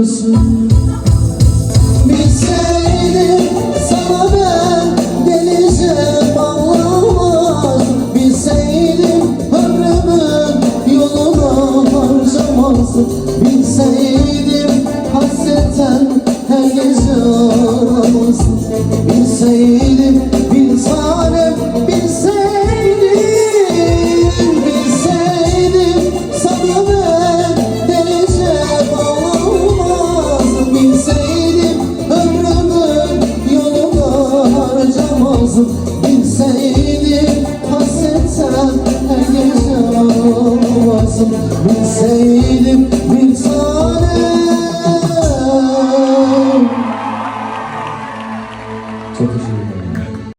biliyorsun. Bilseydim sana ben delice bağlamaz. Bilseydim ömrümün yoluna harcamazdım. Bilseydim hasretten her gece ağlamazdım. Bilseydim bir tanem, bilseydim, bilseydim sana ben delice bağlamazdım. Bilseydim ömrümün yoluna harcamazdım. Bilseydim hasretten her gece ağlamazdım. Bilseydim